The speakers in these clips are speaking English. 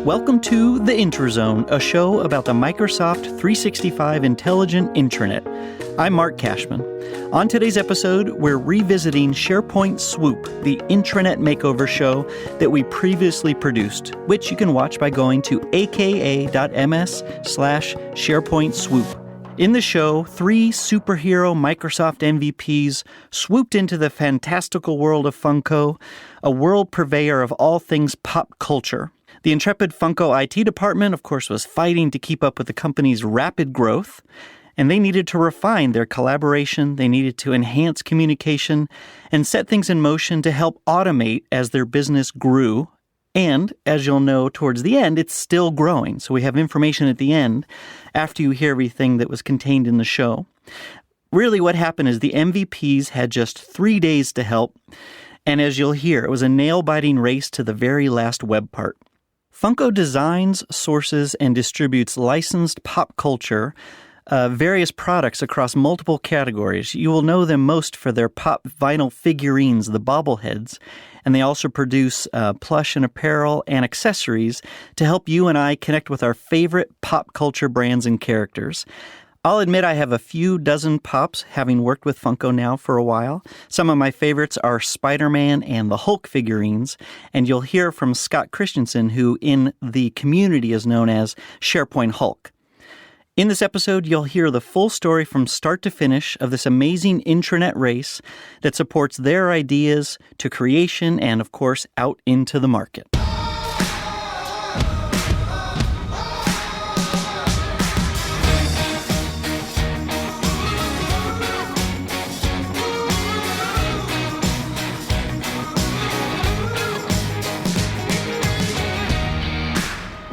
Welcome to The Interzone, a show about the Microsoft 365 Intelligent Intranet. I'm Mark Cashman. On today's episode, we're revisiting SharePoint Swoop, the intranet makeover show that we previously produced, which you can watch by going to aka.ms/SharePoint Swoop. In the show, 3 superhero Microsoft MVPs swooped into the fantastical world of Funko, a world purveyor of all things pop culture. The intrepid Funko IT department, of course, was fighting to keep up with the company's rapid growth, and they needed to refine their collaboration, they needed to enhance communication, and set things in motion to help automate as their business grew. And, as you'll know towards the end, it's still growing. So we have information at the end after you hear everything that was contained in the show. Really what happened is the MVPs had just 3 days to help. And as you'll hear, it was a nail-biting race to the very last web part. Funko designs, sources, and distributes licensed pop culture, various products across multiple categories. You will know them most for their pop vinyl figurines, the Bobbleheads, and they also produce plush and apparel and accessories to help you and I connect with our favorite pop culture brands and characters. I'll admit I have a few dozen pops, having worked with Funko now for a while. Some of my favorites are Spider-Man and the Hulk figurines, and you'll hear from Scott Christensen, who in the community is known as SharePoint Hulk. In this episode, you'll hear the full story from start to finish of this amazing intranet race that supports their ideas to creation and, of course, out into the market.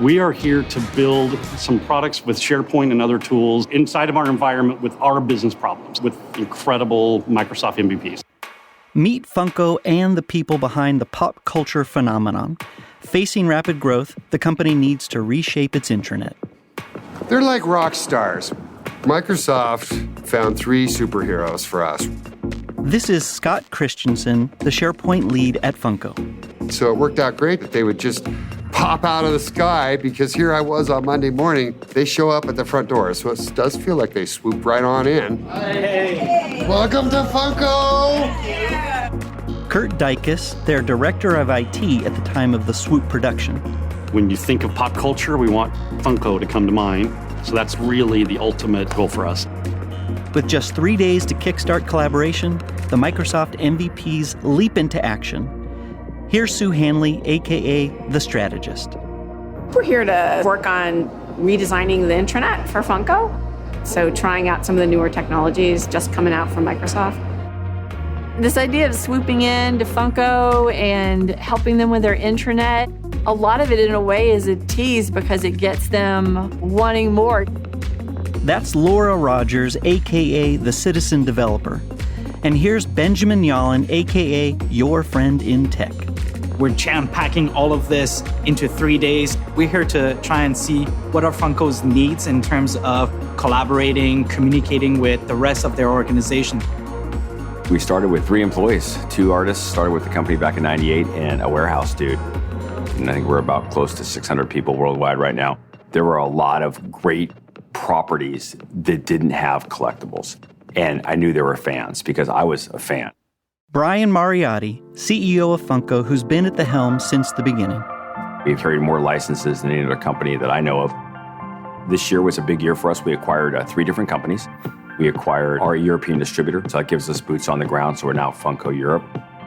We are here to build some products with SharePoint and other tools inside of our environment with our business problems, with incredible Microsoft MVPs. Meet Funko and the people behind the pop culture phenomenon. Facing rapid growth, the company needs to reshape its intranet. They're like rock stars. Microsoft found 3 superheroes for us. This is Scott Christensen, the SharePoint lead at Funko. So it worked out great that they would just pop out of the sky, because here I was on Monday morning. They show up at the front door, so it does feel like they swoop right on in. Hey. Welcome to Funko! Kurt Dykes, their director of IT at the time of the swoop production. When you think of pop culture, we want Funko to come to mind. So that's really the ultimate goal for us. With just 3 days to kickstart collaboration, the Microsoft MVPs leap into action. Here's Sue Hanley, a.k.a. The Strategist. We're here to work on redesigning the intranet for Funko. So trying out some of the newer technologies just coming out from Microsoft. This idea of swooping in to Funko and helping them with their intranet, a lot of it in a way is a tease because it gets them wanting more. That's Laura Rogers, a.k.a. The Citizen Developer. And here's Benjamin Yallen, a.k.a. Your Friend in Tech. We're jam-packing all of this into 3 days. We're here to try and see what are Funko's needs in terms of collaborating, communicating with the rest of their organization. We started with 3 employees, 2 artists, started with the company back in '98, and a warehouse dude. And I think we're about close to 600 people worldwide right now. There were a lot of great properties that didn't have collectibles. And I knew there were fans because I was a fan. Brian Mariotti, CEO of Funko, who's been at the helm since the beginning. We've carried more licenses than any other company that I know of. This year was a big year for us. We acquired 3 different companies. We acquired our European distributor, so that gives us boots on the ground, so we're now Funko Europe.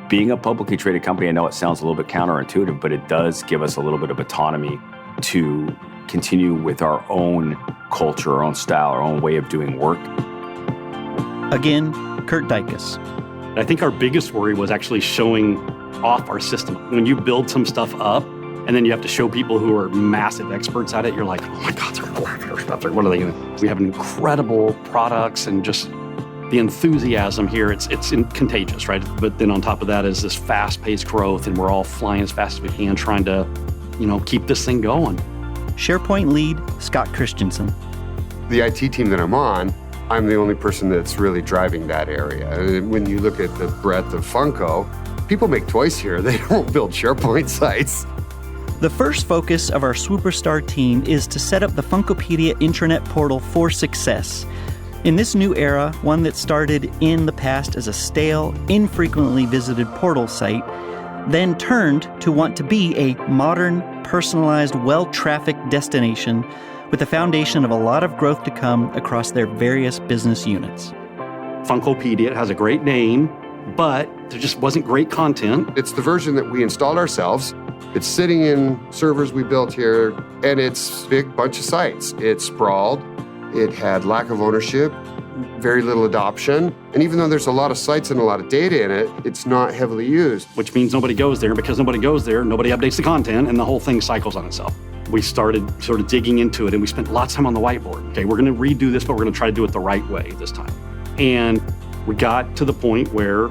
Being a publicly traded company, I know it sounds a little bit counterintuitive, but it does give us a little bit of autonomy to continue with our own culture, our own style, our own way of doing work. Again, Kurt Dykes. I think our biggest worry was actually showing off our system. When you build some stuff up and then you have to show people who are massive experts at it, you're like, oh my God, they're what are they doing? We have incredible products and just the enthusiasm here, it's contagious, right? But then on top of that is this fast-paced growth, and we're all flying as fast as we can, trying to, keep this thing going. SharePoint lead, Scott Christensen. The IT team that I'm on, I'm the only person that's really driving that area. And when you look at the breadth of Funko, people make toys here. They don't build SharePoint sites. The first focus of our Swooperstar team is to set up the Funkopedia intranet portal for success. In this new era, one that started in the past as a stale, infrequently visited portal site, then turned to want to be a modern, personalized, well-trafficked destination with the foundation of a lot of growth to come across their various business units. Funkopedia has a great name, but there just wasn't great content. It's the version that we installed ourselves. It's sitting in servers we built here, and it's a big bunch of sites. It sprawled. It had lack of ownership, very little adoption. And even though there's a lot of sites and a lot of data in it, it's not heavily used. Which means nobody goes there. Because nobody goes there, nobody updates the content, and the whole thing cycles on itself. We started sort of digging into it, and we spent lots of time on the whiteboard. Okay, we're going to redo this, but we're going to try to do it the right way this time. And we got to the point where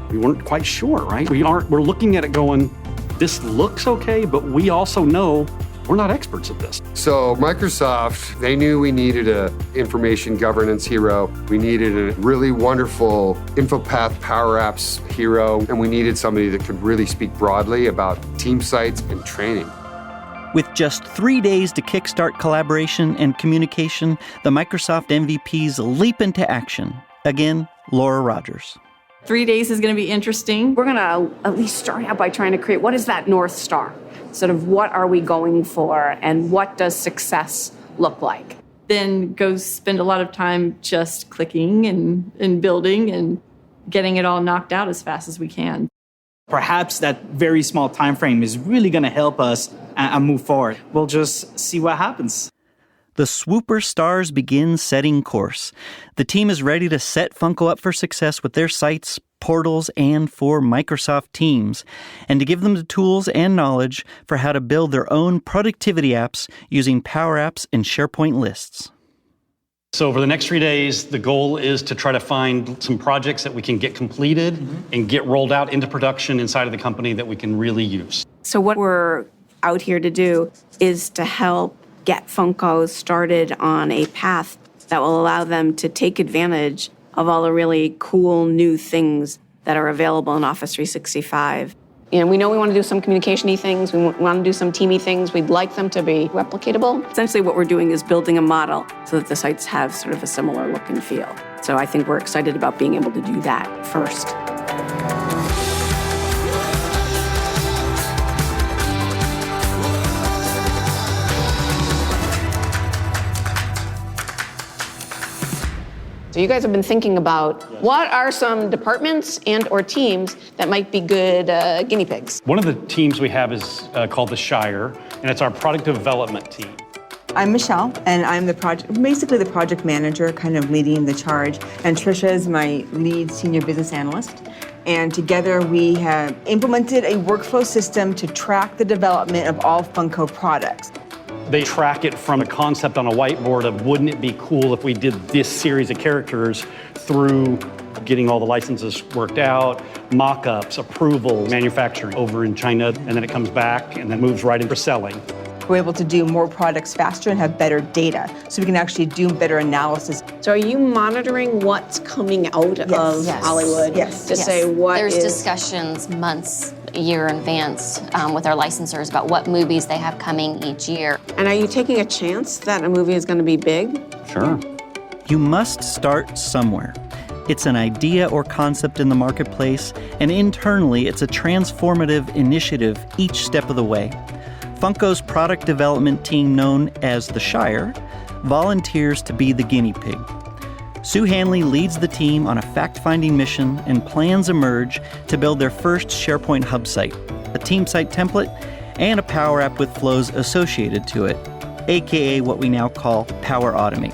we weren't quite sure, right? We're looking at it going, this looks okay, but we also know we're not experts at this. So Microsoft, they knew we needed an information governance hero. We needed a really wonderful InfoPath Power Apps hero, and we needed somebody that could really speak broadly about team sites and training. With just 3 days to kickstart collaboration and communication, the Microsoft MVPs leap into action. Again, Laura Rogers. 3 days is going to be interesting. We're going to at least start out by trying to create, what is that North Star? Sort of what are we going for, and what does success look like? Then go spend a lot of time just clicking and building and getting it all knocked out as fast as we can. Perhaps that very small time frame is really going to help us move forward. We'll just see what happens. The Swooper Stars begin setting course. The team is ready to set Funko up for success with their sites, portals, and for Microsoft Teams, and to give them the tools and knowledge for how to build their own productivity apps using Power Apps and SharePoint lists. So over the next 3 days, the goal is to try to find some projects that we can get completed and get rolled out into production inside of the company that we can really use. So what we're out here to do is to help get Funko started on a path that will allow them to take advantage of all the really cool new things that are available in Office 365. You know, we want to do some communication-y things. We want to do some teamy things. We'd like them to be replicatable. Essentially, what we're doing is building a model so that the sites have sort of a similar look and feel. So I think we're excited about being able to do that first. So you guys have been thinking about what are some departments and or teams that might be good guinea pigs? One of the teams we have is called the Shire, and it's our product development team. I'm Michelle, and I'm basically the project manager, kind of leading the charge. And Trisha is my lead senior business analyst. And together we have implemented a workflow system to track the development of all Funko products. They track it from a concept on a whiteboard of wouldn't it be cool if we did this series of characters through getting all the licenses worked out, mock-ups, approval, manufacturing over in China, and then it comes back and then moves right into selling. We're able to do more products faster and have better data, so we can actually do better analysis. So are you monitoring what's coming out of Hollywood? Yes. To say what There's is... discussions months, a year in advance with our licensors about what movies they have coming each year. And are you taking a chance that a movie is going to be big? Sure. You must start somewhere. It's an idea or concept in the marketplace, and internally it's a transformative initiative each step of the way. Funko's product development team, known as the Shire, volunteers to be the guinea pig. Sue Hanley leads the team on a fact-finding mission, and plans emerge to build their first SharePoint hub site, a team site template, and a Power App with flows associated to it, aka what we now call Power Automate.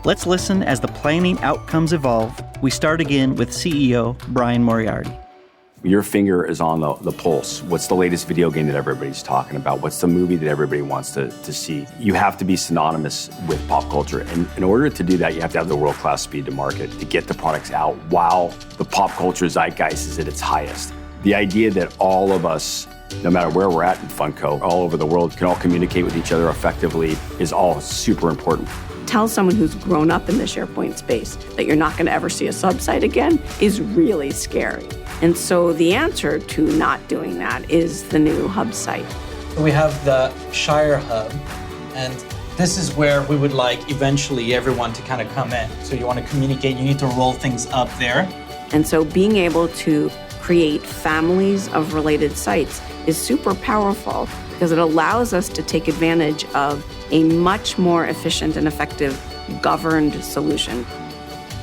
Let's listen as the planning outcomes evolve. We start again with CEO Brian Moriarty. Your finger is on the pulse. What's the latest video game that everybody's talking about? What's the movie that everybody wants to see? You have to be synonymous with pop culture. And in order to do that, you have to have the world-class speed to market to get the products out while the pop culture zeitgeist is at its highest. The idea that all of us, no matter where we're at in Funko, all over the world, can all communicate with each other effectively is all super important. Tell someone who's grown up in the SharePoint space that you're not going to ever see a sub-site again is really scary. And so the answer to not doing that is the new hub site. We have the Shire Hub, and this is where we would like eventually everyone to kind of come in. So you want to communicate, you need to roll things up there. And so being able to create families of related sites is super powerful because it allows us to take advantage of a much more efficient and effective governed solution.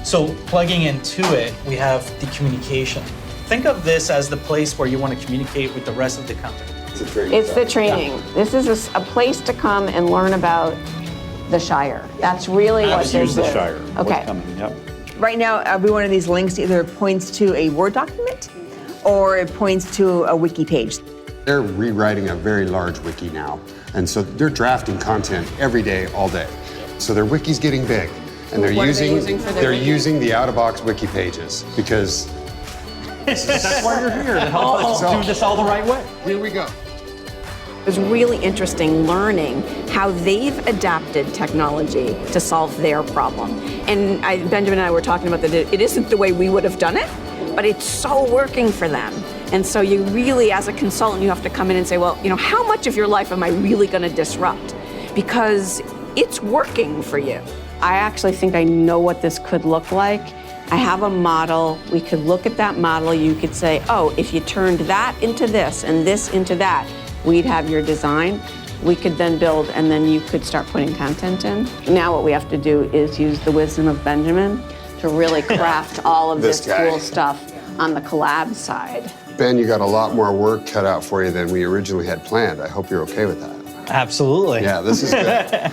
So plugging into it, we have the communication. Think of this as the place where you want to communicate with the rest of the company. It's the training. Yeah. This is a place to come and learn about the Shire. That's really what this is. Use the Shire. Okay. What's coming, yep. Right now, every one of these links either points to a Word document or it points to a wiki page. They're rewriting a very large wiki now. And so they're drafting content every day, all day. So their wiki's getting big. And they're using the out-of-box wiki pages because That's why you're here, to help us do this all the right way. here we go. It was really interesting learning how they've adapted technology to solve their problem. And Benjamin and I were talking about that it isn't the way we would have done it, but it's so working for them. And so you really, as a consultant, you have to come in and say, well, how much of your life am I really going to disrupt? Because it's working for you. I actually think I know what this could look like. I have a model. We could look at that model. You could say, oh, if you turned that into this and this into that, we'd have your design. We could then build, and then you could start putting content in. Now what we have to do is use the wisdom of Benjamin to really craft all of this cool stuff on the collab side. Ben, you got a lot more work cut out for you than we originally had planned. I hope you're okay with that. Absolutely. Yeah, this is good.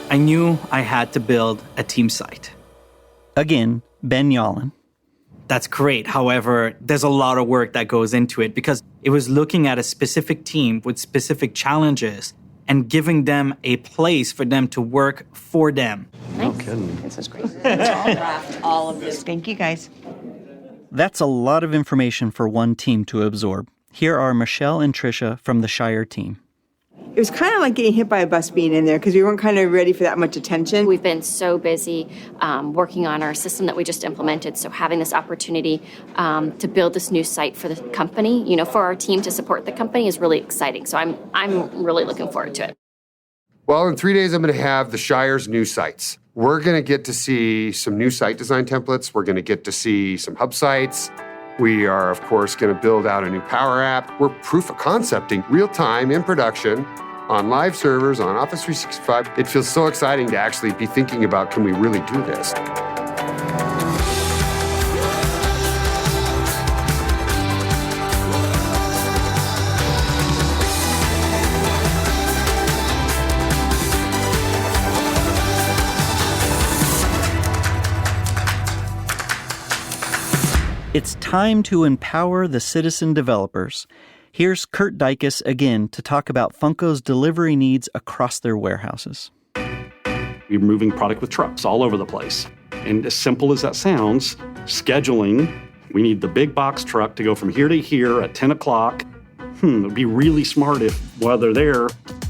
I knew I had to build a team site. Again, Ben Yallen. That's great. However, there's a lot of work that goes into it because it was looking at a specific team with specific challenges and giving them a place for them to work for them. Nice. No kidding. This is great. I'll draft all of this. Thank you, guys. That's a lot of information for one team to absorb. Here are Michelle and Trisha from the Shire team. It was kind of like getting hit by a bus being in there because we weren't kind of ready for that much attention. We've been so busy working on our system that we just implemented. So having this opportunity to build this new site for the company, for our team to support the company is really exciting. So I'm really looking forward to it. Well, in 3 days, I'm going to have the Shire's new sites. We're going to get to see some new site design templates. We're going to get to see some hub sites. We are, of course, going to build out a new Power App. We're proof of concepting real-time in production on live servers, on Office 365. It feels so exciting to actually be thinking about, can we really do this? It's time to empower the citizen developers. Here's Kurt Dykes again to talk about Funko's delivery needs across their warehouses. We're moving product with trucks all over the place. And as simple as that sounds, scheduling, we need the big box truck to go from here to here at 10 o'clock. It would be really smart if while they're there,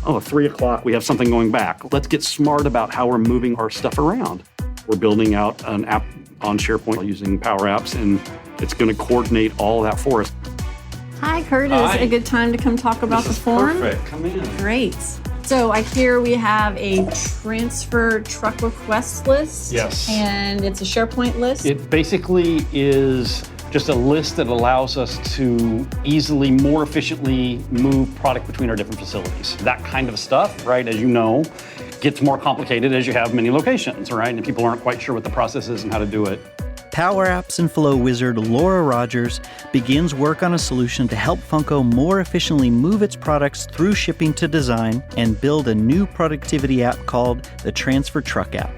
at 3 o'clock, we have something going back. Let's get smart about how we're moving our stuff around. We're building out an app on SharePoint using Power Apps, and it's going to coordinate all of that for us. Hi, Kurt. Is it a good time to come talk about the form? Perfect. Come in. Great. So I hear we have a transfer truck request list. Yes. And it's a SharePoint list. It basically is just a list that allows us to easily, more efficiently move product between our different facilities. That kind of stuff, right, as you know, gets more complicated as you have many locations, right? And people aren't quite sure what the process is and how to do it. Power Apps and Flow wizard Laura Rogers begins work on a solution to help Funko more efficiently move its products through shipping to design and build a new productivity app called the Transfer Truck app.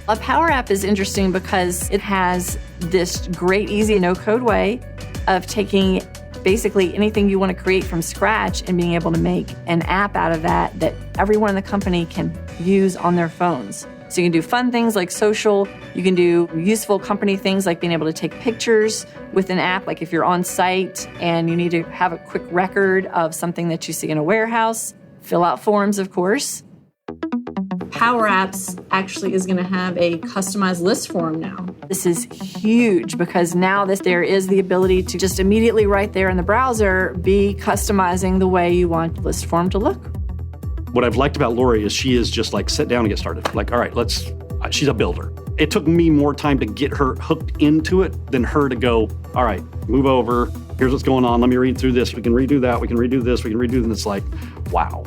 A Power App is interesting because it has this great, easy, no-code way of taking basically anything you want to create from scratch and being able to make an app out of that everyone in the company can use on their phones. So you can do fun things like social. You can do useful company things like being able to take pictures with an app, like if you're on site and you need to have a quick record of something that you see in a warehouse. Fill out forms, of course. Power Apps actually is going to have a customized list form now. This is huge because now there is the ability to just immediately right there in the browser be customizing the way you want list form to look. What I've liked about Lori is she is just like, sit down and get started. Like, all right, she's a builder. It took me more time to get her hooked into it than her to go, all right, move over. Here's what's going on. Let me read through this. We can redo that. We can redo this. We can redo that. And it's like, wow.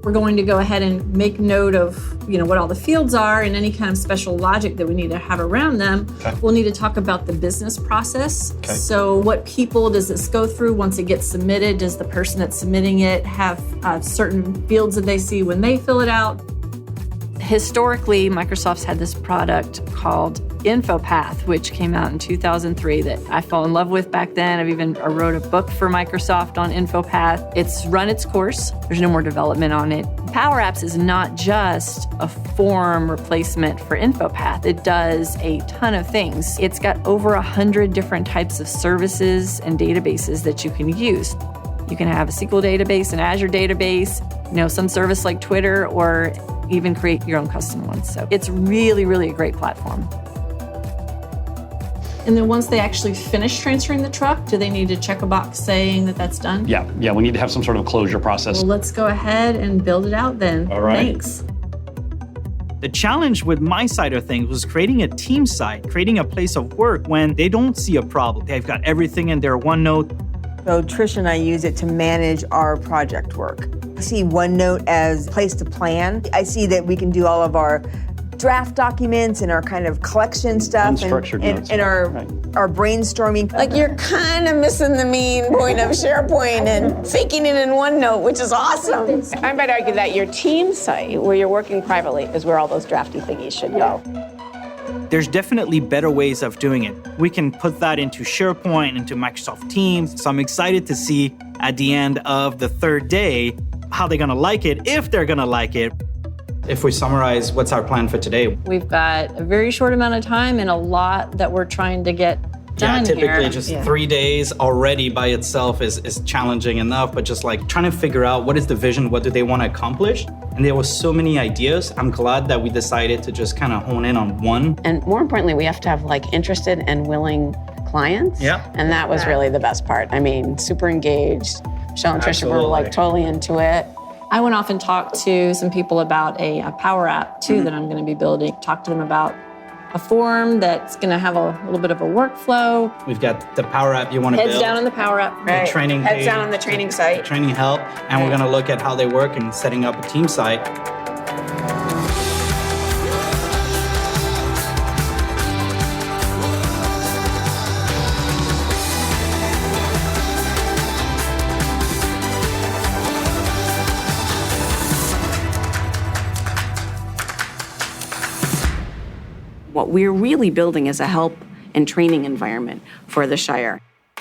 We're going to go ahead and make note of, what all the fields are and any kind of special logic that we need to have around them. Okay. We'll need to talk about the business process. Okay. So what people does this go through once it gets submitted? Does the person that's submitting it have certain fields that they see when they fill it out? Historically, Microsoft's had this product called InfoPath, which came out in 2003 that I fell in love with back then. I wrote a book for Microsoft on InfoPath. It's run its course. There's no more development on it. Power Apps is not just a form replacement for InfoPath. It does a ton of things. It's got over 100 different types of services and databases that you can use. You can have a SQL database, an Azure database, some service like Twitter, or even create your own custom ones. So it's really, really a great platform. And then once they actually finish transferring the truck, do they need to check a box saying that that's done? Yeah, we need to have some sort of closure process. Well, let's go ahead and build it out then. All right. Thanks. The challenge with my side of things was creating a team site, creating a place of work when they don't see a problem. They've got everything in their OneNote. So Trish and I use it to manage our project work. I see OneNote as a place to plan. I see that we can do all of our draft documents and our kind of collection stuff Unstructured notes. and our brainstorming. Like you're kind of missing the main point of SharePoint and faking it in OneNote, which is awesome. I might argue that your team site, where you're working privately, is where all those drafty thingies should go. There's definitely better ways of doing it. We can put that into SharePoint, into Microsoft Teams. So I'm excited to see at the end of the third day how they're going to like it, if they're going to like it. If we summarize, what's our plan for today? We've got a very short amount of time and a lot that we're trying to get done typically here. just 3 days already by itself is challenging enough, but just like trying to figure out what is the vision, what do they want to accomplish? And there were so many ideas. I'm glad that we decided to just kind of hone in on one. And more importantly, we have to have interested and willing clients. Yeah. And that was really the best part. I mean, super engaged. Michelle and Tricia were totally into it. I went off and talked to some people about a Power App too that I'm going to be building. Talked to them about a form that's going to have a little bit of a workflow. We've got the Power App you want to build. Heads down on the Power App. Right. Training Heads page, down on the training site. training help, and we're going to look at how they work and setting up a team site. What we're really building is a help and training environment for the Shire.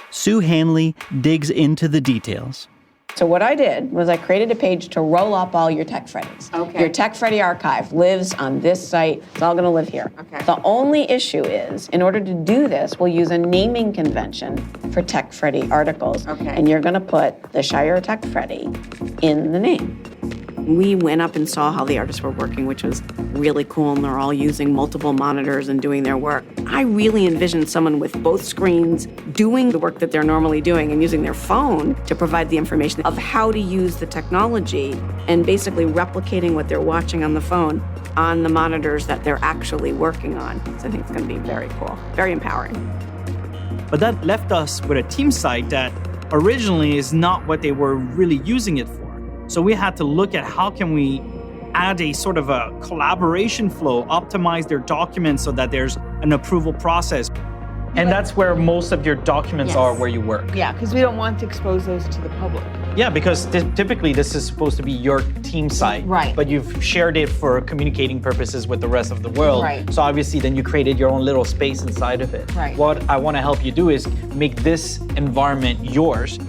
Sue Hanley digs into the details. So what I did was I created a page to roll up all your Tech Freddies. Okay. Your Tech Freddy archive lives on this site. It's all going to live here. Okay. The only issue is, in order to do this, we'll use a naming convention for Tech Freddy articles. Okay. And you're going to put the Shire Tech Freddy in the name. We went up and saw how the artists were working, which was really cool, and they're all using multiple monitors and doing their work. I really envisioned someone with both screens doing the work that they're normally doing and using their phone to provide the information of how to use the technology and basically replicating what they're watching on the phone on the monitors that they're actually working on. So I think it's going to be very cool, very empowering. But that left us with a team site that originally is not what they were really using it for. So we had to look at how can we add a sort of a collaboration flow, optimize their documents so that there's an approval process. And that's where most of your documents are where you work. Yeah, because we don't want to expose those to the public. Yeah, because typically this is supposed to be your team site. Right. But you've shared it for communicating purposes with the rest of the world. Right. So obviously then you created your own little space inside of it. Right. What I want to help you do is make this environment yours.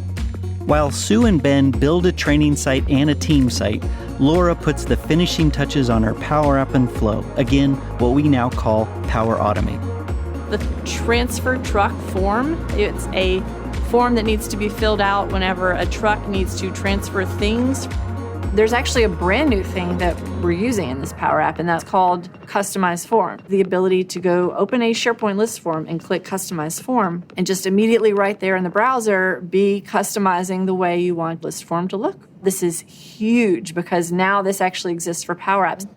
While Sue and Ben build a training site and a team site, Laura puts the finishing touches on her Power Up and Flow. Again, what we now call Power Automate. The transfer truck form, it's a form that needs to be filled out whenever a truck needs to transfer things. There's actually a brand new thing that we're using in this Power App, and that's called Customize Form. The ability to go open a SharePoint list form and click Customize Form, and just immediately right there in the browser be customizing the way you want list form to look. This is huge because now this actually exists for Power Apps.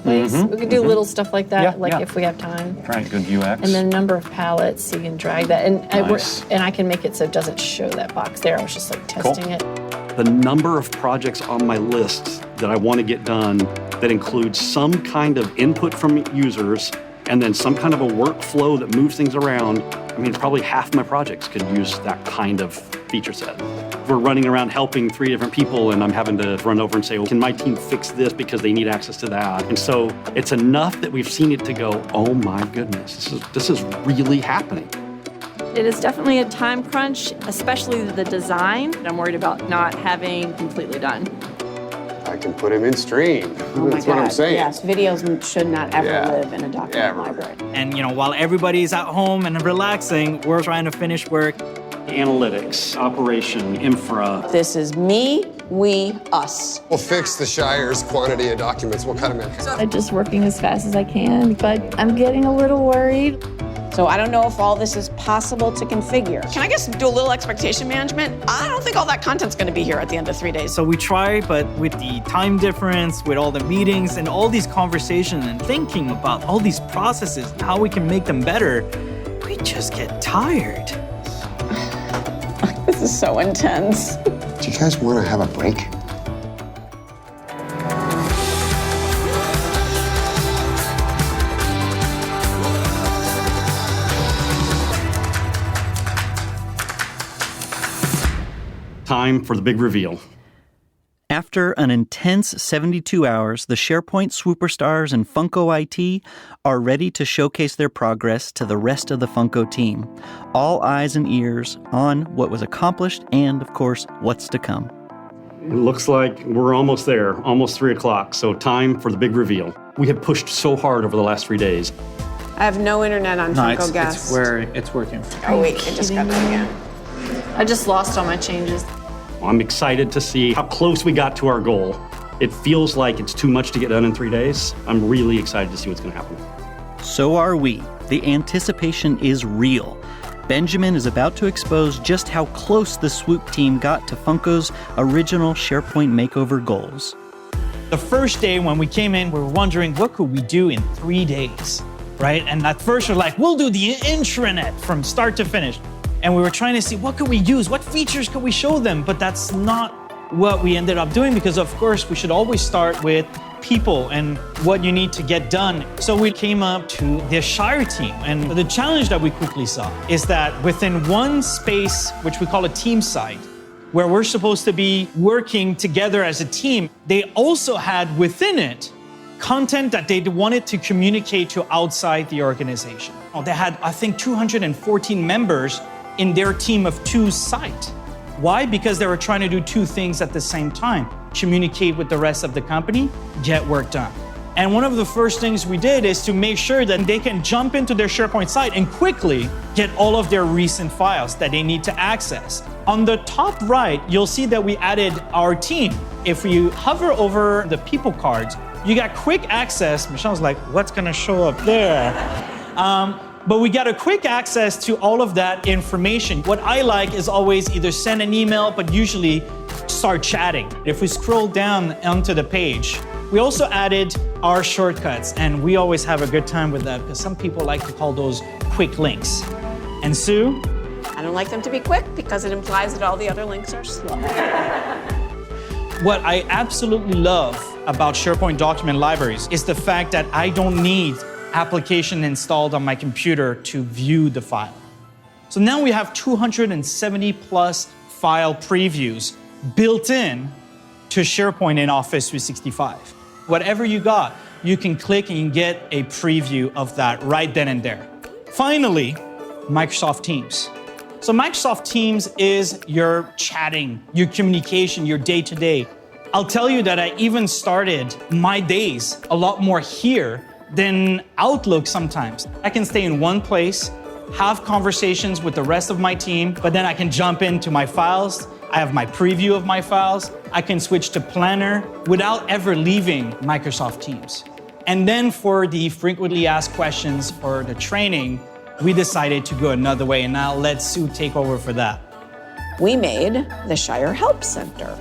We could do little stuff like that, if we have time. Right, good UX. And then number of pallets, so you can drag that. And Nice. I can make it so it doesn't show that box there. I was just like testing it. The number of projects on my list that I want to get done that includes some kind of input from users and then some kind of a workflow that moves things around. I mean, probably half my projects could use that kind of feature set. We're running around helping 3 different people and I'm having to run over and say, well, can my team fix this because they need access to that? And so it's enough that we've seen it to go, oh my goodness, this is really happening. It is definitely a time crunch, especially the design. I'm worried about not having completely done. I can put them in stream. Oh That's my what I'm God. saying. Yes, videos should not ever Yeah. live in a document Ever. library. And while everybody's at home and relaxing, we're trying to finish work. Analytics, operation, infra. This is me, we, us. We'll fix the Shire's quantity of documents. We'll cut them in. I'm just working as fast as I can, but I'm getting a little worried. So I don't know if all this is possible to configure. Can I just do a little expectation management? I don't think all that content's going to be here at the end of 3 days. So we try, but with the time difference, with all the meetings and all these conversations and thinking about all these processes and how we can make them better, we just get tired. This is so intense. Do you guys want to have a break? Time for the big reveal. After an intense 72 hours, the SharePoint Swooperstars and Funko IT are ready to showcase their progress to the rest of the Funko team. All eyes and ears on what was accomplished and, of course, what's to come. It looks like we're almost there, almost 3 o'clock, so time for the big reveal. We have pushed so hard over the last 3 days. I have no internet on Funko Guest. it's working. Oh wait, it just got done again. I just lost all my changes. I'm excited to see how close we got to our goal. It feels like it's too much to get done in 3 days. I'm really excited to see what's going to happen. So are we. The anticipation is real. Benjamin is about to expose just how close the Swoop team got to Funko's original SharePoint makeover goals. The first day when we came in, we were wondering what could we do in 3 days, right? And at first we're like, we'll do the intranet from start to finish. And we were trying to see what could we use, what features could we show them, but that's not what we ended up doing because of course we should always start with people and what you need to get done. So we came up to the Shire team, and the challenge that we quickly saw is that within one space, which we call a team site, where we're supposed to be working together as a team, they also had within it content that they wanted to communicate to outside the organization. They had, I think, 214 members in their team of 2 site. Why? Because they were trying to do 2 things at the same time. Communicate with the rest of the company, get work done. And one of the first things we did is to make sure that they can jump into their SharePoint site and quickly get all of their recent files that they need to access. On the top right, you'll see that we added our team. If you hover over the people cards, you got quick access. Michelle's like, what's gonna show up there? But we got a quick access to all of that information. What I like is always either send an email, but usually start chatting. If we scroll down onto the page, we also added our shortcuts, and we always have a good time with that because some people like to call those quick links. And Sue? I don't like them to be quick because it implies that all the other links are slow. What I absolutely love about SharePoint document libraries is the fact that I don't need application installed on my computer to view the file. So now we have 270 plus file previews built in to SharePoint in Office 365. Whatever you got, you can click and you get a preview of that right then and there. Finally, Microsoft Teams. So Microsoft Teams is your chatting, your communication, your day-to-day. I'll tell you that I even started my days a lot more here than Outlook sometimes. I can stay in one place, have conversations with the rest of my team, but then I can jump into my files, I have my preview of my files. I can switch to Planner without ever leaving Microsoft Teams. And then for the frequently asked questions or the training, we decided to go another way, and now let Sue take over for that. We made the Shire Help Center.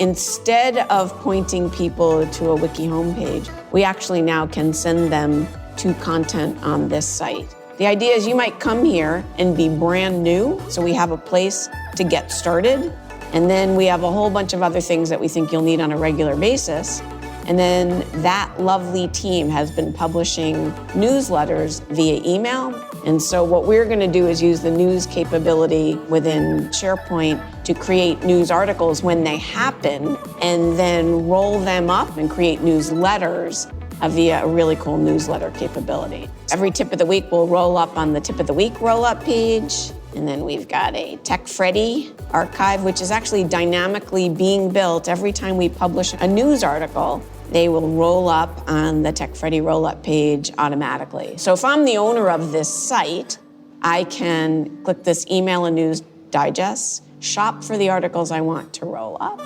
Instead of pointing people to a wiki homepage, we actually now can send them to content on this site. The idea is you might come here and be brand new, so we have a place to get started. And then we have a whole bunch of other things that we think you'll need on a regular basis. And then that lovely team has been publishing newsletters via email. And so what we're going to do is use the news capability within SharePoint to create news articles when they happen, and then roll them up and create newsletters via a really cool newsletter capability. Every tip of the week will roll up on the tip of the week roll-up page. And then we've got a Tech Freddy archive, which is actually dynamically being built. Every time we publish a news article, they will roll up on the Tech Freddy roll-up page automatically. So if I'm the owner of this site, I can click this email and news digest, shop for the articles I want to roll up,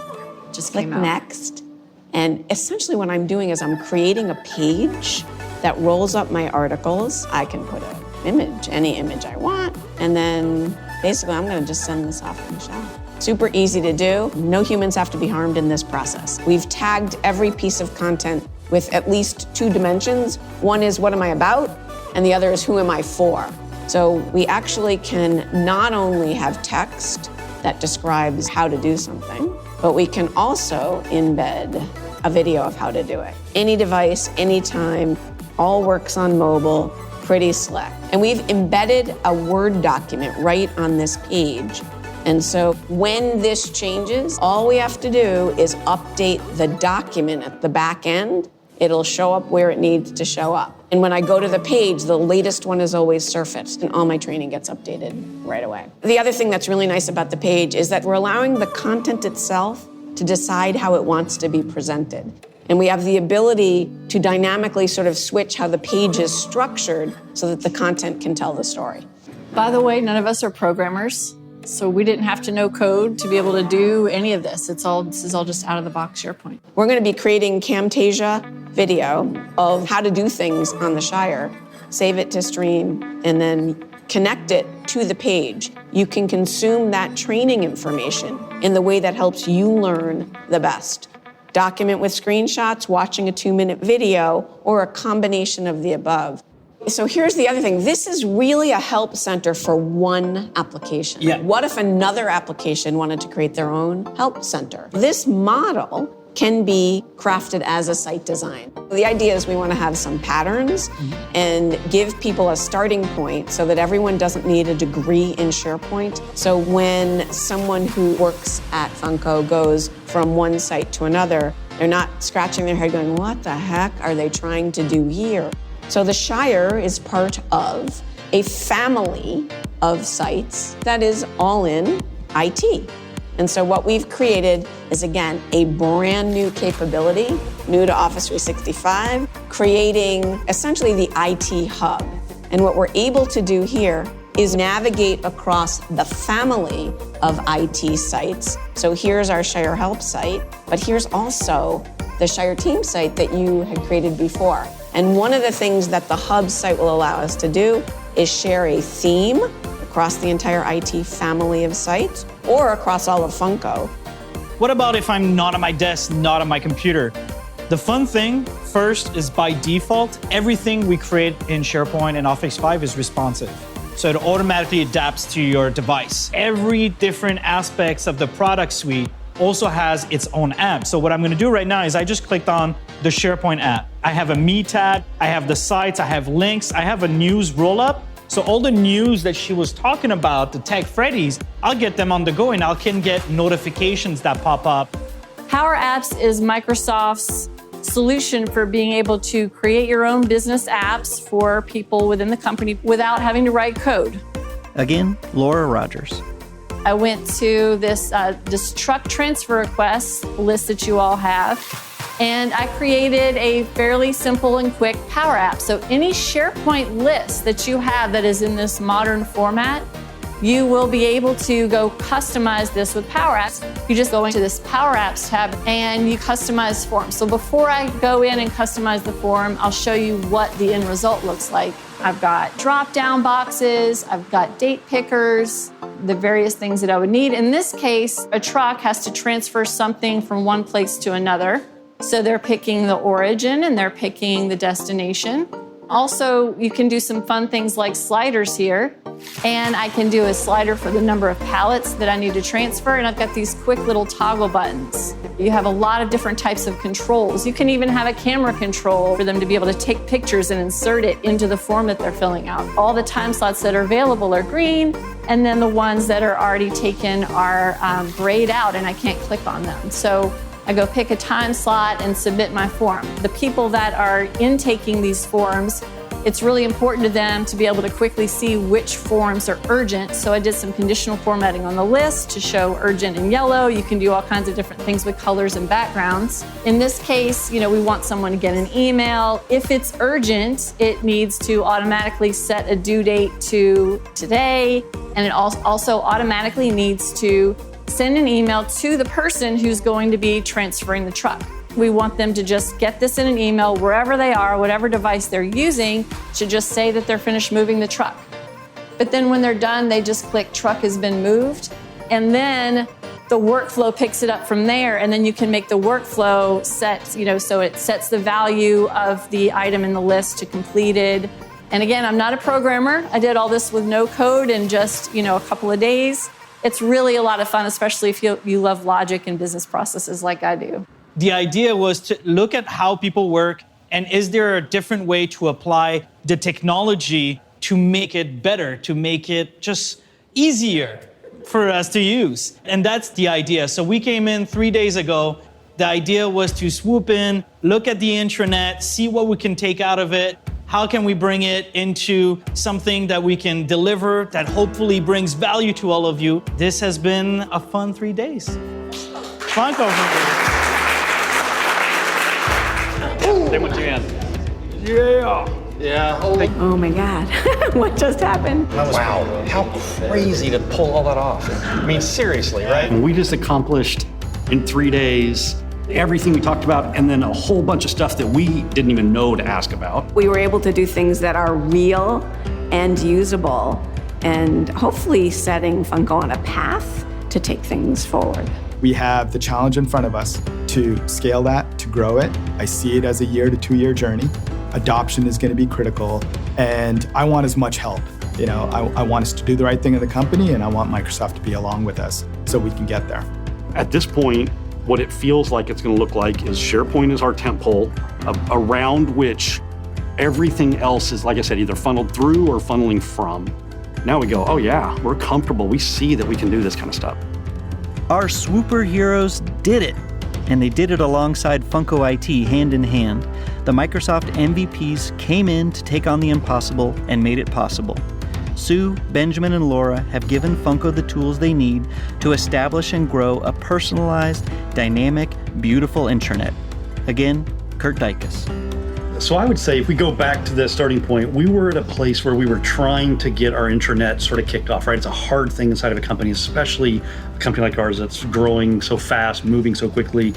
just click next. And essentially what I'm doing is I'm creating a page that rolls up my articles. I can put an image, any image I want, and then basically I'm gonna just send this off to Michelle. Super easy to do. No humans have to be harmed in this process. We've tagged every piece of content with at least 2 dimensions. One is what am I about, and the other is who am I for. So we actually can not only have text that describes how to do something, but we can also embed a video of how to do it. Any device, anytime, all works on mobile, pretty slick. And we've embedded a Word document right on this page. And so when this changes, all we have to do is update the document at the back end. It'll show up where it needs to show up. And when I go to the page, the latest one is always surfaced, and all my training gets updated right away. The other thing that's really nice about the page is that we're allowing the content itself to decide how it wants to be presented. And we have the ability to dynamically sort of switch how the page is structured so that the content can tell the story. By the way, none of us are programmers, so we didn't have to know code to be able to do any of this. This is all just out of the box SharePoint. We're going to be creating Camtasia video of how to do things on the Shire, save it to stream, and then connect it to the page. You can consume that training information in the way that helps you learn the best. Document with screenshots, watching a 2-minute video, or a combination of the above. So here's the other thing. This is really a help center for one application. Yeah. What if another application wanted to create their own help center? This model can be crafted as a site design. The idea is we want to have some patterns and give people a starting point so that everyone doesn't need a degree in SharePoint. So when someone who works at Funko goes from one site to another, they're not scratching their head going, what the heck are they trying to do here? So the Shire is part of a family of sites that is all in IT. And so what we've created is, again, a brand new capability, new to Office 365, creating essentially the IT hub. And what we're able to do here is navigate across the family of IT sites. So here's our Shire Help site, but here's also the Shire Team site that you had created before. And one of the things that the hub site will allow us to do is share a theme across the entire IT family of sites or across all of Funko. What about if I'm not on my desk, not on my computer? The fun thing, first, is by default, everything we create in SharePoint and Office 5 is responsive. So it automatically adapts to your device. Every different aspects of the product suite also has its own app. So what I'm gonna do right now is I just clicked on the SharePoint app. I have a Me tab, I have the sites, I have links, I have a news roll-up. So all the news that she was talking about, the Tech Freddies, I'll get them on the go and I can get notifications that pop up. Power Apps is Microsoft's solution for being able to create your own business apps for people within the company without having to write code. Again, Laura Rogers. I went to this truck transfer request list that you all have, and I created a fairly simple and quick Power App. So any SharePoint list that you have that is in this modern format, you will be able to go customize this with Power Apps. You just go into this Power Apps tab and you customize forms. So before I go in and customize the form, I'll show you what the end result looks like. I've got drop-down boxes, I've got date pickers, the various things that I would need. In this case, a truck has to transfer something from one place to another. So they're picking the origin and they're picking the destination. Also, you can do some fun things like sliders here. And I can do a slider for the number of pallets that I need to transfer. And I've got these quick little toggle buttons. You have a lot of different types of controls. You can even have a camera control for them to be able to take pictures and insert it into the form that they're filling out. All the time slots that are available are green. And then the ones that are already taken are grayed out and I can't click on them. So I go pick a time slot and submit my form. The people that are intaking these forms, it's really important to them to be able to quickly see which forms are urgent. So I did some conditional formatting on the list to show urgent in yellow. You can do all kinds of different things with colors and backgrounds. In this case, we want someone to get an email. If it's urgent, it needs to automatically set a due date to today. And it also automatically needs to send an email to the person who's going to be transferring the truck. We want them to just get this in an email wherever they are, whatever device they're using, to just say that they're finished moving the truck. But then when they're done, they just click truck has been moved. And then the workflow picks it up from there. And then you can make the workflow set, so it sets the value of the item in the list to completed. And again, I'm not a programmer. I did all this with no code in just, a couple of days. It's really a lot of fun, especially if you love logic and business processes like I do. The idea was to look at how people work and is there a different way to apply the technology to make it better, to make it just easier for us to use. And that's the idea. So we came in 3 days ago. The idea was to swoop in, look at the intranet, see what we can take out of it. How can we bring it into something that we can deliver that hopefully brings value to all of you? This has been a fun 3 days. Funko. They went to you, Ann. Yeah. Oh my God, what just happened? Wow, how crazy to pull all that off. I mean, seriously, right? And we just accomplished in 3 days everything we talked about, and then a whole bunch of stuff that we didn't even know to ask about. We were able to do things that are real and usable, and hopefully setting Funko on a path to take things forward. We have the challenge in front of us to scale that, to grow it. I see it as a 1 to 2 year journey. Adoption is going to be critical, and I want as much help. I want us to do the right thing in the company, and I want Microsoft to be along with us so we can get there. At this point, what it feels like it's going to look like is SharePoint is our tentpole, around which everything else is, like I said, either funneled through or funneling from. Now we go, oh yeah, we're comfortable. We see that we can do this kind of stuff. Our swooper heroes did it, and they did it alongside Funko IT hand in hand. The Microsoft MVPs came in to take on the impossible and made it possible. Sue, Benjamin, and Laura have given Funko the tools they need to establish and grow a personalized, dynamic, beautiful intranet. Again, Kurt Dicus. So I would say if we go back to the starting point, we were at a place where we were trying to get our intranet sort of kicked off, right? It's a hard thing inside of a company, especially a company like ours that's growing so fast, moving so quickly.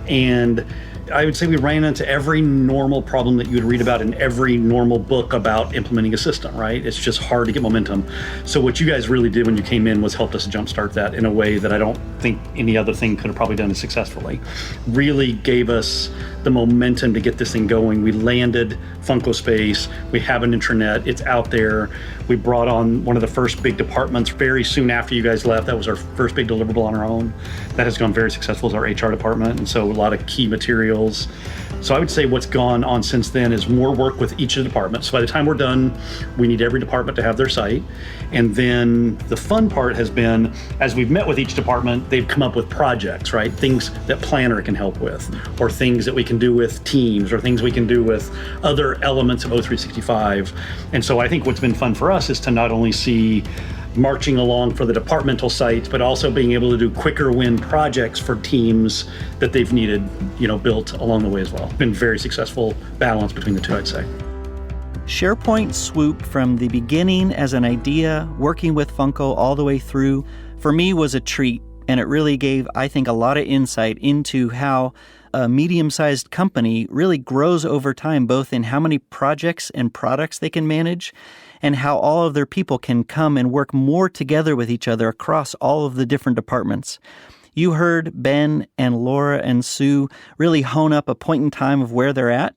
And I would say we ran into every normal problem that you would read about in every normal book about implementing a system, right? It's just hard to get momentum. So what you guys really did when you came in was helped us jumpstart that in a way that I don't think any other thing could have probably done it successfully. Really gave us the momentum to get this thing going. We landed Funko Space. We have an intranet. It's out there. We brought on one of the first big departments very soon after you guys left. That was our first big deliverable on our own. That has gone very successful as our HR department. And so a lot of key materials. So I would say what's gone on since then is more work with each of the departments. So by the time we're done, we need every department to have their site. And then the fun part has been, as we've met with each department, they've come up with projects, right? Things that Planner can help with, or things that we can do with Teams, or things we can do with other elements of O365. And so I think what's been fun for us is to not only see marching along for the departmental sites, but also being able to do quicker win projects for teams that they've needed, built along the way as well. Been very successful balance between the two, I'd say. SharePoint Swoop, from the beginning as an idea, working with Funko all the way through, for me was a treat. And it really gave, I think, a lot of insight into how a medium-sized company really grows over time, both in how many projects and products they can manage and how all of their people can come and work more together with each other across all of the different departments. You heard Ben and Laura and Sue really hone up a point in time of where they're at.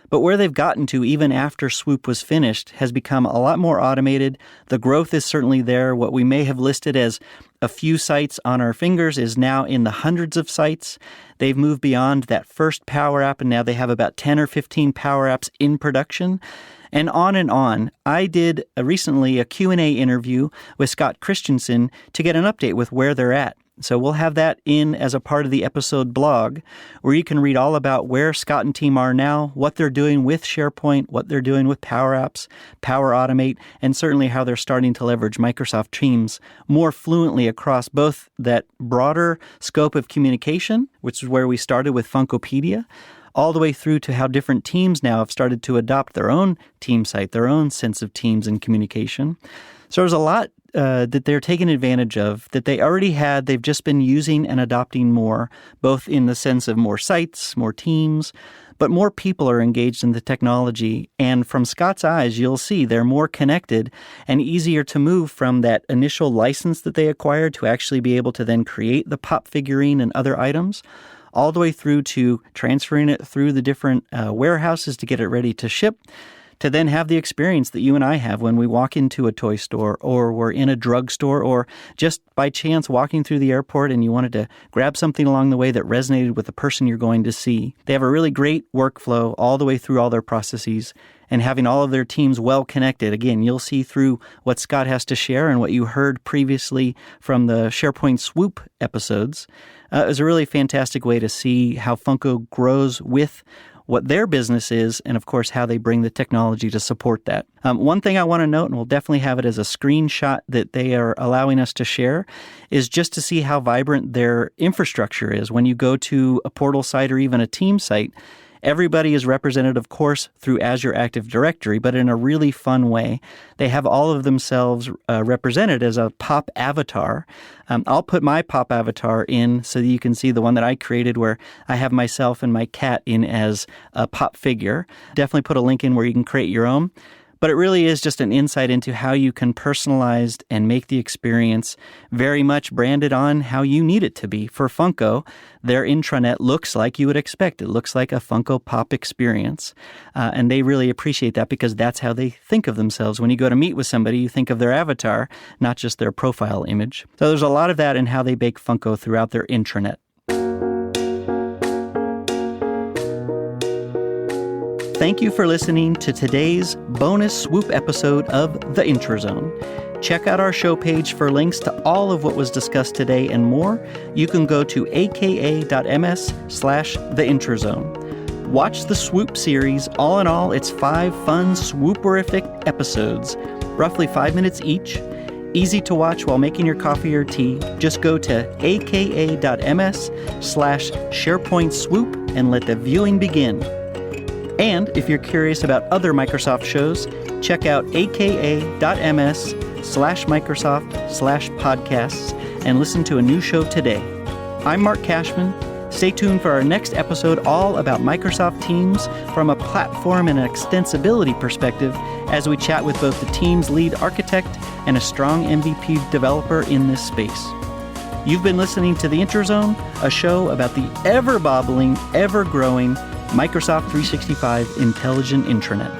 But where they've gotten to, even after Swoop was finished, has become a lot more automated. The growth is certainly there. What we may have listed as a few sites on our fingers is now in the hundreds of sites. They've moved beyond that first Power App, and now they have about 10 or 15 Power Apps in production. And on and on. I did recently a Q&A interview with Scott Christensen to get an update with where they're at. So we'll have that in as a part of the episode blog, where you can read all about where Scott and team are now, what they're doing with SharePoint, what they're doing with Power Apps, Power Automate, and certainly how they're starting to leverage Microsoft Teams more fluently across both that broader scope of communication, which is where we started with Funkopedia, all the way through to how different teams now have started to adopt their own team site, their own sense of teams and communication. So there's a lot that they're taking advantage of that they already had. They've just been using and adopting more, both in the sense of more sites, more teams, but more people are engaged in the technology. And from Scott's eyes, you'll see they're more connected and easier to move from that initial license that they acquired to actually be able to then create the pop figurine and other items, all the way through to transferring it through the different warehouses to get it ready to ship, to then have the experience that you and I have when we walk into a toy store or we're in a drugstore or just by chance walking through the airport and you wanted to grab something along the way that resonated with the person you're going to see. They have a really great workflow all the way through all their processes, and having all of their teams well connected. Again, you'll see through what Scott has to share and what you heard previously from the SharePoint Swoop episodes. Is a really fantastic way to see how Funko grows with what their business is, and of course, how they bring the technology to support that. One thing I want to note, and we'll definitely have it as a screenshot that they are allowing us to share, is just to see how vibrant their infrastructure is. When you go to a portal site or even a team site, everybody is represented, of course, through Azure Active Directory, but in a really fun way. They have all of themselves represented as a pop avatar. I'll put my pop avatar in so that you can see the one that I created where I have myself and my cat in as a pop figure. Definitely put a link in where you can create your own. But it really is just an insight into how you can personalize and make the experience very much branded on how you need it to be. For Funko, their intranet looks like you would expect. It looks like a Funko Pop experience. And they really appreciate that because that's how they think of themselves. When you go to meet with somebody, you think of their avatar, not just their profile image. So there's a lot of that in how they bake Funko throughout their intranet. Thank you for listening to today's bonus Swoop episode of The Intrazone. Check out our show page for links to all of what was discussed today and more. You can go to aka.ms/theintrazone. Watch the Swoop series. All in all, it's 5 fun swooperific episodes, roughly 5 minutes each. Easy to watch while making your coffee or tea. Just go to aka.ms/SharePoint Swoop and let the viewing begin. And if you're curious about other Microsoft shows, check out aka.ms/Microsoft/podcasts and listen to a new show today. I'm Mark Cashman. Stay tuned for our next episode all about Microsoft Teams from a platform and an extensibility perspective as we chat with both the team's lead architect and a strong MVP developer in this space. You've been listening to The Intrazone, a show about the ever-bobbling, ever-growing Microsoft 365 Intelligent Intranet.